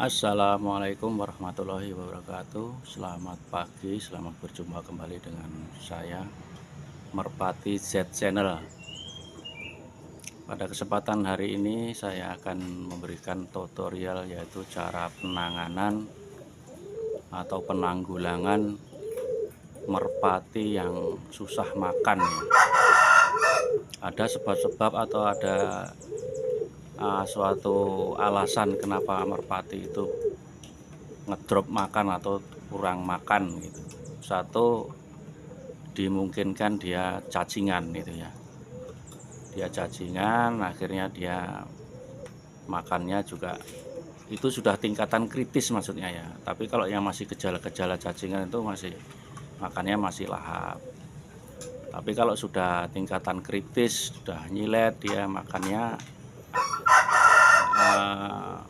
Assalamualaikum warahmatullahi wabarakatuh. Selamat pagi, selamat berjumpa kembali dengan saya Merpati Z Channel. Pada kesempatan hari ini saya akan memberikan tutorial yaitu cara penanganan atau penanggulangan merpati yang susah makan. Ada sebab-sebab atau ada suatu alasan kenapa merpati itu ngedrop makan atau kurang makan gitu. Satu, dimungkinkan dia cacingan gitu ya, dia cacingan akhirnya dia makannya juga itu sudah tingkatan kritis maksudnya ya. Tapi kalau yang masih gejala-gejala cacingan itu masih makannya masih lahap. Tapi kalau sudah tingkatan kritis, sudah nyilet, dia makannya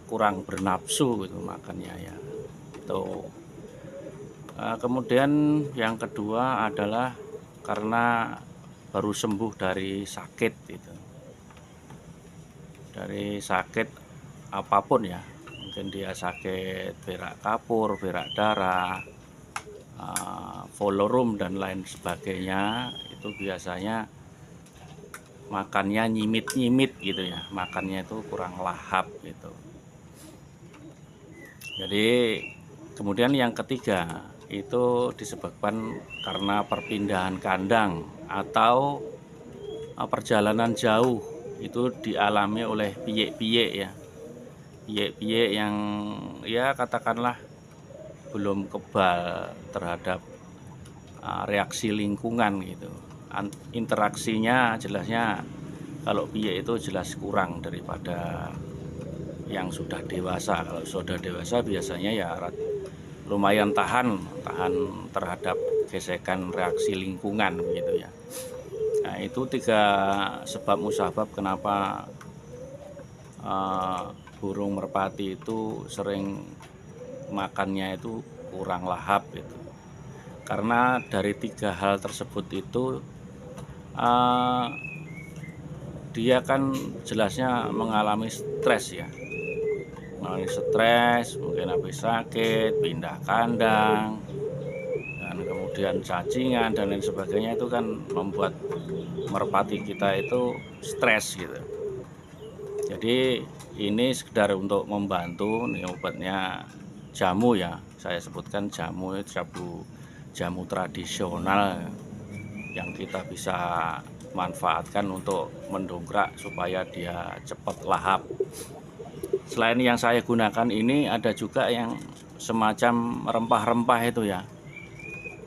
kurang bernafsu gitu makannya ya. Tuh. Kemudian yang kedua adalah karena baru sembuh dari sakit gitu, dari sakit apapun ya, mungkin dia sakit berak kapur, berak darah, folorum dan lain sebagainya. Itu biasanya makannya nyimit-nyimit gitu ya, makannya itu kurang lahap gitu. Jadi kemudian yang ketiga itu disebabkan karena perpindahan kandang atau perjalanan jauh itu dialami oleh piyek-piyek ya, piyek-piyek yang ya katakanlah belum kebal terhadap reaksi lingkungan gitu. Interaksinya jelasnya kalau piyek itu jelas kurang daripada yang sudah dewasa. Kalau sudah dewasa biasanya ya lumayan tahan terhadap gesekan reaksi lingkungan begitu ya. Nah, itu tiga sebab musabab kenapa burung merpati itu sering makannya itu kurang lahap gitu. Karena dari tiga hal tersebut itu dia kan jelasnya mengalami stres ya, mengalami stres, mungkin habis sakit, pindah kandang, dan kemudian cacingan dan lain sebagainya. Itu kan membuat merpati kita itu stres gitu. Jadi ini sekedar untuk membantu. Nih obatnya jamu ya, saya sebutkan jamu, jamu tradisional yang kita bisa manfaatkan untuk mendongkrak supaya dia cepat lahap. Selain yang saya gunakan ini ada juga yang semacam rempah-rempah itu ya,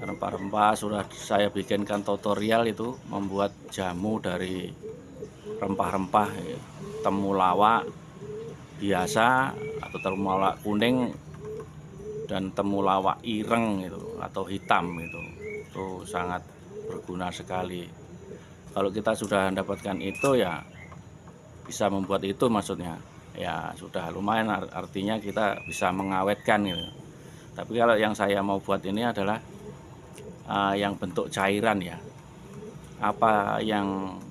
rempah-rempah. Sudah saya bikinkan tutorial itu membuat jamu dari rempah-rempah ya. Temulawak biasa atau temulawak kuning dan temulawak ireng itu atau hitam itu sangat berguna sekali. Kalau kita sudah mendapatkan itu ya bisa membuat itu, maksudnya ya sudah lumayan, artinya kita bisa mengawetkan gitu. Tapi kalau yang saya mau buat ini adalah yang bentuk cairan ya. Apa yang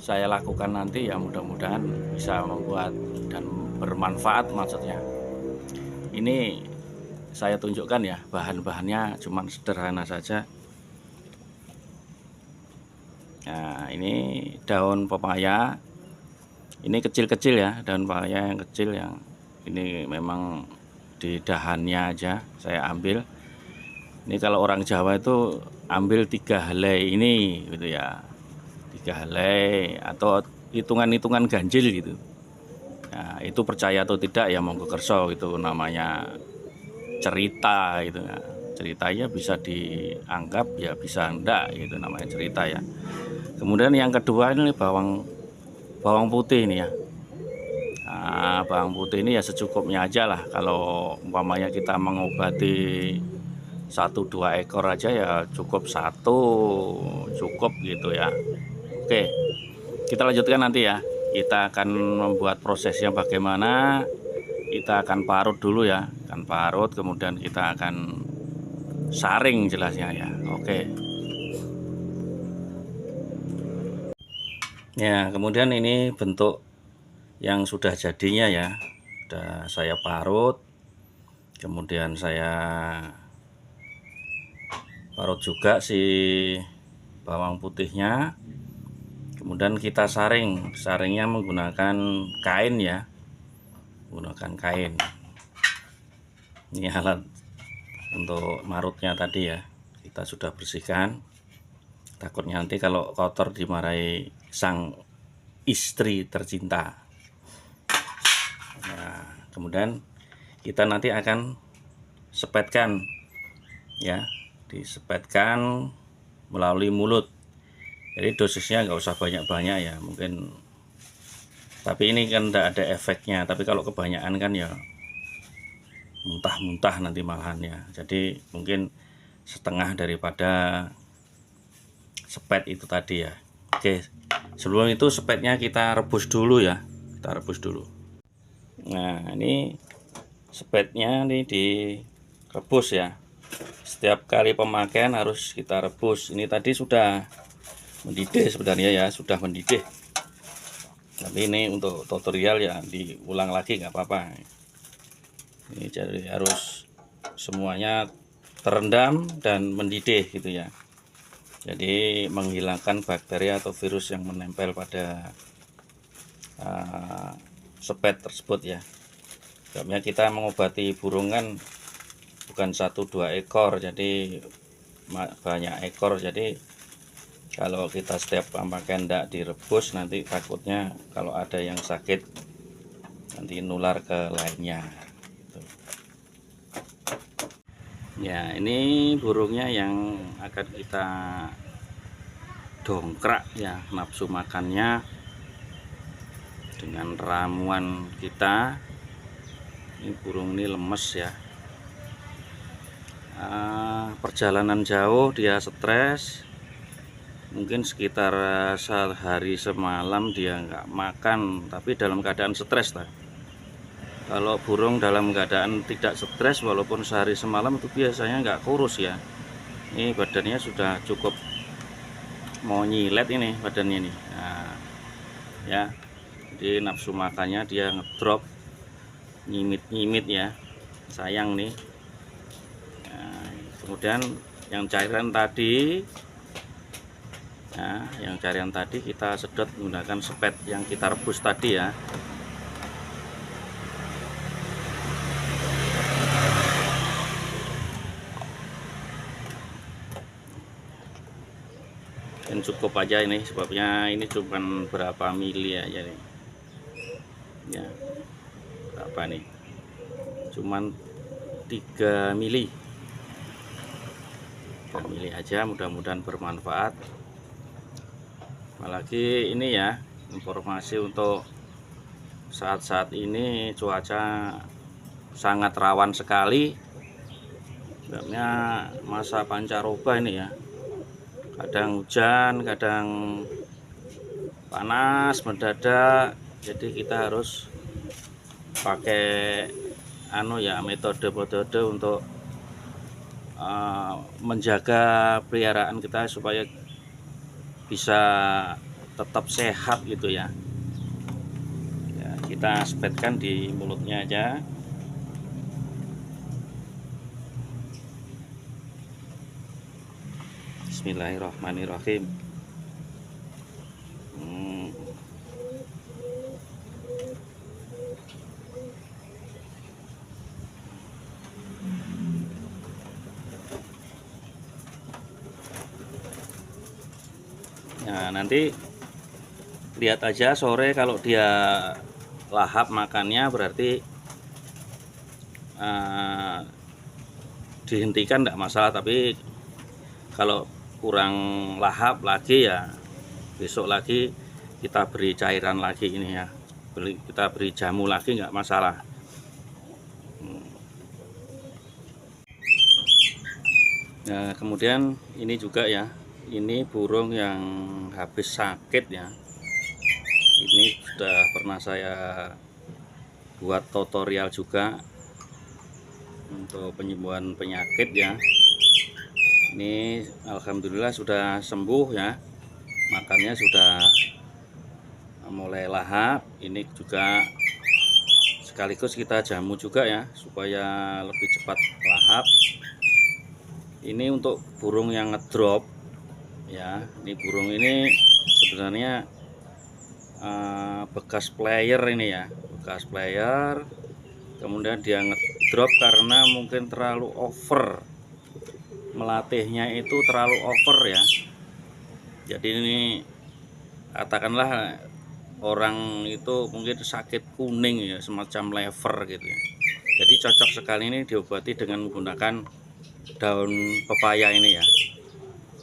saya lakukan nanti ya mudah-mudahan bisa membuat dan bermanfaat maksudnya. Ini saya tunjukkan ya, bahan-bahannya cuman sederhana saja. Nah, ini daun pepaya. Ini kecil-kecil ya, daun pepaya yang kecil, yang ini memang di dahannya aja saya ambil. Ini kalau orang Jawa itu ambil 3 helai ini gitu ya, 3 helai atau hitungan-hitungan ganjil gitu. Nah, itu percaya atau tidak ya monggo kerso, itu namanya cerita gitu ya. Ceritanya bisa dianggap ya bisa enggak, itu namanya cerita ya. Kemudian yang kedua ini bawang putih ini ya. Nah, bawang putih ini ya secukupnya aja lah. Kalau umpamanya kita mengobati 1-2 ekor aja ya cukup satu, cukup gitu ya. Oke, kita lanjutkan nanti ya. Kita akan membuat prosesnya bagaimana. Kita akan parut dulu ya, akan parut, kemudian kita akan saring jelasnya ya. Oke. Ya, kemudian ini bentuk yang sudah jadinya ya. sudah saya parut, kemudian saya parut juga si bawang putihnya, kemudian kita saringnya menggunakan kain ya, menggunakan kain. Ini alat untuk marutnya tadi ya, kita sudah bersihkan, takutnya nanti kalau kotor dimarahi sang istri tercinta. Nah, kemudian kita nanti akan sepetkan ya, disepetkan melalui mulut. Jadi dosisnya nggak usah banyak-banyak ya, mungkin, tapi ini kan tidak ada efeknya. Tapi kalau kebanyakan kan ya muntah-muntah nanti malahan ya. Jadi mungkin setengah daripada sepet itu tadi ya. Oke, sebelum itu sepetnya kita rebus dulu ya, kita rebus dulu. Nah, ini sepetnya ini direbus ya. Setiap kali pemakaian harus kita rebus. Ini tadi sudah mendidih sebenarnya ya, sudah mendidih. Tapi ini untuk tutorial ya, diulang lagi nggak apa-apa. Ini jadi harus semuanya terendam dan mendidih gitu ya. Jadi menghilangkan bakteri atau virus yang menempel pada sepet tersebut ya. Sebabnya kita mengobati burung kan bukan 1-2 ekor, jadi banyak ekor. Jadi kalau kita setiap pemakaian tidak direbus, nanti takutnya kalau ada yang sakit nanti nular ke lainnya. Ya, ini burungnya yang akan kita dongkrak ya nafsu makannya dengan ramuan kita. Ini burung ini lemes ya, perjalanan jauh dia stres, mungkin sekitar sehari semalam dia nggak makan, tapi dalam keadaan stres lah. Kalau burung dalam keadaan tidak stres walaupun sehari semalam itu biasanya nggak kurus ya. Ini badannya sudah cukup mau nyilet ini badannya ini. Nah, ya, jadi nafsu makannya dia ngedrop, nyimit-nyimit ya, sayang nih. Nah, kemudian yang cairan tadi, nah, yang cairan tadi kita sedot menggunakan sepet yang kita rebus tadi ya. Dan cukup aja ini, sebabnya ini cuman berapa mili aja nih ya, berapa nih, cuman 3 mili aja. Mudah-mudahan bermanfaat. Apalagi ini ya, informasi untuk saat-saat ini cuaca sangat rawan sekali, sebabnya masa pancaroba ini ya, kadang hujan, kadang panas mendadak. Jadi kita harus pakai metode untuk menjaga peliharaan kita supaya bisa tetap sehat gitu ya. Kita sepetkan di mulutnya aja. Bismillahirrahmanirrahim. Nah, nanti lihat aja sore kalau dia lahap makannya, berarti dihentikan tidak masalah. Tapi kalau kurang lahap lagi ya, besok lagi kita beri cairan lagi ini ya, kita beri jamu lagi, nggak masalah. Nah, kemudian ini juga ya, ini burung yang habis sakit ya. Ini sudah pernah saya buat tutorial juga untuk penyembuhan penyakit ya. Ini alhamdulillah sudah sembuh ya, makannya sudah mulai lahap. Ini juga sekaligus kita jamu juga ya, supaya lebih cepat lahap. Ini untuk burung yang ngedrop ya. Ini burung ini sebenarnya bekas player ini ya, bekas player. Kemudian dia ngedrop karena mungkin terlalu over, melatihnya itu terlalu over ya. Jadi ini katakanlah orang itu mungkin sakit kuning ya, semacam lever gitu ya. Jadi cocok sekali ini diobati dengan menggunakan daun pepaya ini ya,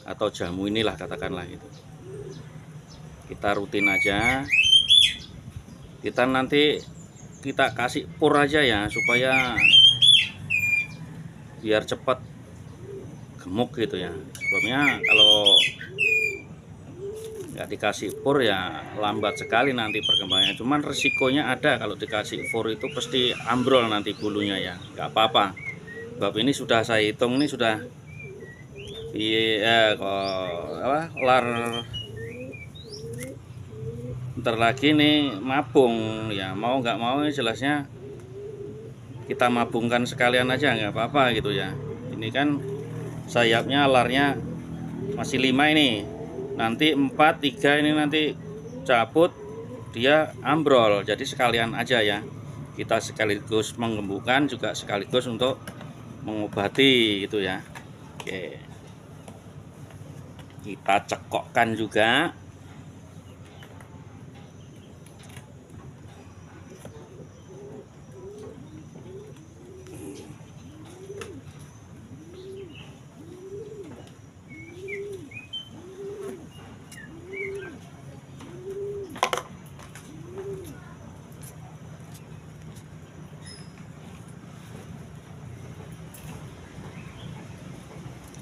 atau jamu inilah katakanlah itu. Kita rutin aja, kita nanti kita kasih pur aja ya, supaya biar cepat gemuk gitu ya. Sebabnya kalau nggak dikasih pur ya lambat sekali nanti perkembangannya. Cuman resikonya ada, kalau dikasih pur itu pasti ambrol nanti bulunya ya. Nggak apa-apa, sebab ini sudah saya hitung, ini sudah lar ntar lagi nih mabung ya, mau nggak mau jelasnya kita mabungkan sekalian aja, nggak apa-apa gitu ya. Ini kan sayapnya larnya masih 5 ini, nanti 4, 3 ini nanti cabut dia ambrol, jadi sekalian aja ya, kita sekaligus mengembukan juga sekaligus untuk mengobati gitu ya. Oke, kita cekokkan juga.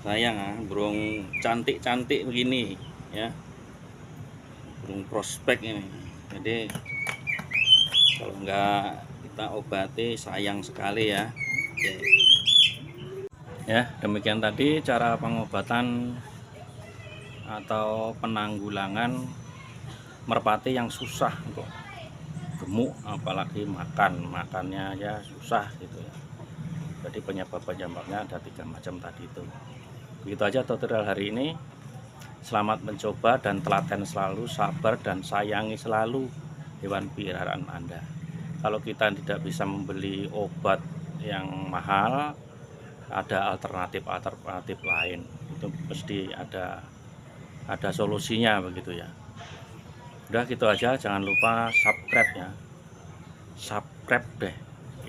Sayang burung cantik-cantik begini ya, burung prospek ini. Jadi kalau enggak kita obati sayang sekali ya. Oke. Ya, demikian tadi cara pengobatan atau penanggulangan merpati yang susah untuk gemuk, apalagi makannya ya susah gitu ya. Jadi penyebabnya ada 3 macam tadi itu. Begitu aja tutorial hari ini. Selamat mencoba dan telaten selalu, sabar dan sayangi selalu hewan peliharaan Anda. Kalau kita tidak bisa membeli obat yang mahal, ada alternatif lain. Itu pasti ada solusinya begitu ya. Udah gitu aja, jangan lupa subscribe ya. Subscribe deh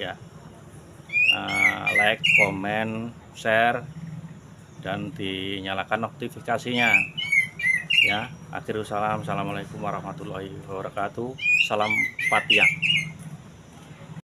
ya. Like, komen, share, dan dinyalakan notifikasinya ya. Akhirul salam, assalamualaikum warahmatullahi wabarakatuh. Salam Patiak.